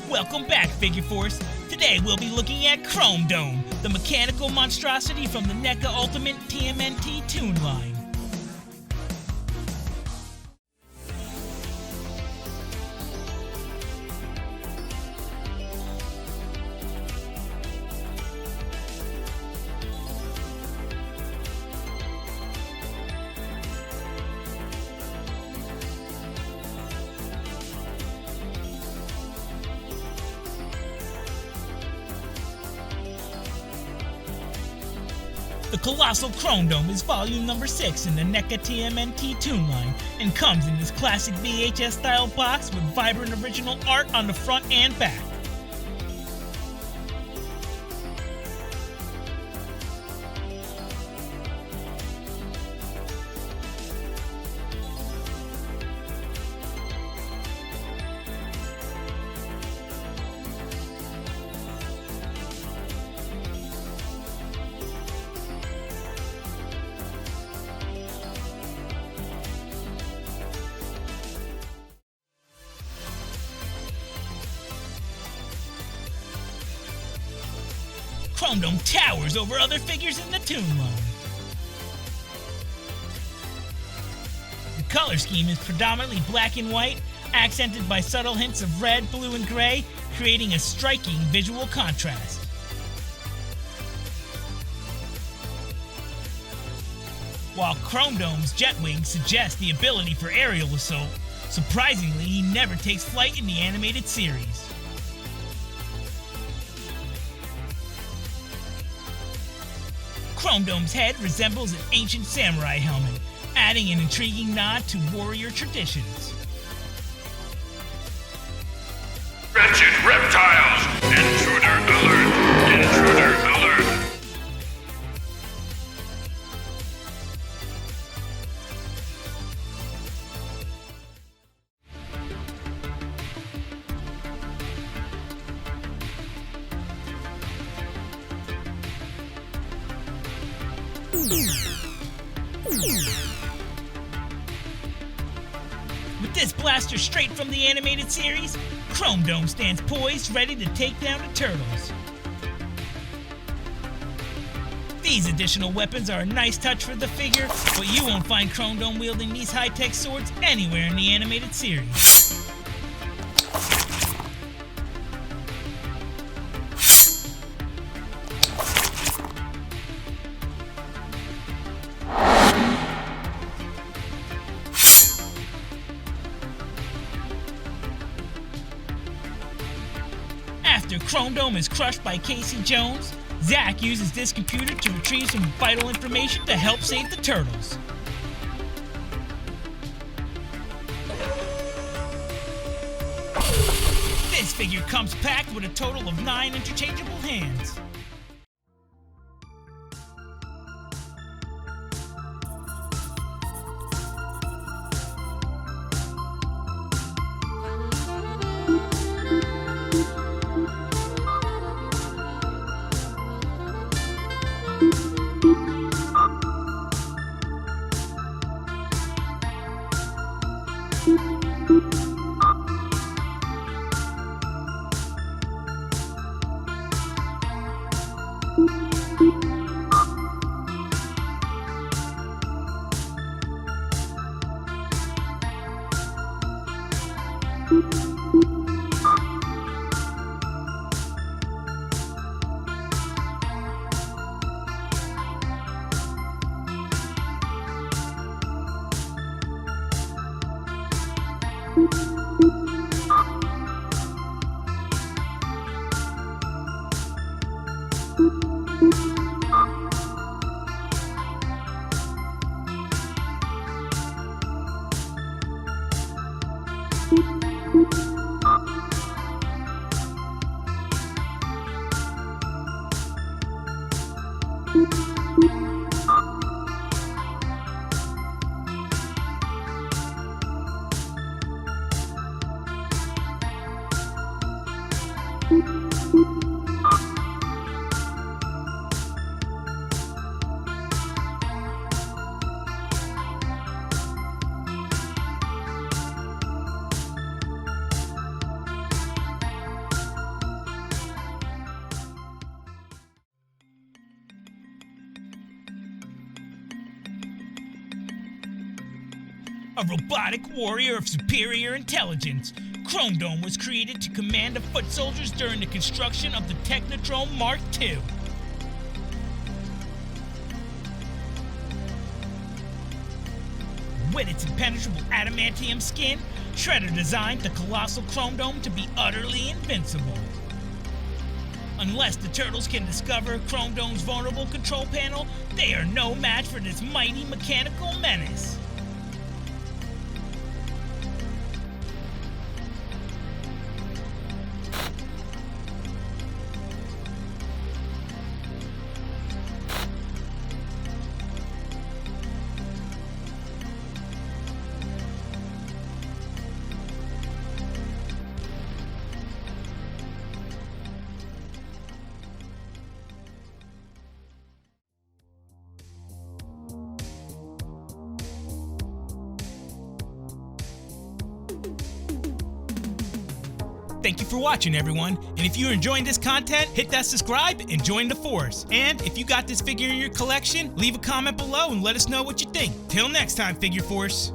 Welcome back, Figure Force. Today we'll be looking at Chrome Dome, the mechanical monstrosity from the NECA Ultimate TMNT Toon line. The Colossal Chrome Dome is volume number 6 in the NECA TMNT Toon line and comes in this classic VHS style box with vibrant original art on the front and back. Chrome Dome towers over other figures in the Toon line. The color scheme is predominantly black and white, accented by subtle hints of red, blue, and gray, creating a striking visual contrast. While Chrome Dome's jet wings suggest the ability for aerial assault, surprisingly he never takes flight in the animated series. Chrome Dome's head resembles an ancient samurai helmet, adding an intriguing nod to warrior traditions. Wretched reptiles! Intruder alert! Intruder alert! With this blaster straight from the animated series, Chrome Dome stands poised, ready to take down the turtles. These additional weapons are a nice touch for the figure, but you won't find Chrome Dome wielding these high-tech swords anywhere in the animated series. After Chrome Dome is crushed by Casey Jones, Zack uses this computer to retrieve some vital information to help save the turtles. This figure comes packed with a total of 9 interchangeable hands. A robotic warrior of superior intelligence, Chrome Dome was created to command the foot soldiers during the construction of the Technodrome Mark II. With its impenetrable adamantium skin, Shredder designed the colossal Chrome Dome to be utterly invincible. Unless the Turtles can discover Chrome Dome's vulnerable control panel, they are no match for this mighty mechanical menace. Thank you for watching, everyone. And if you're enjoying this content, hit that subscribe and join the force. And if you got this figure in your collection, leave a comment below and let us know what you think. Till next time, Figure Force.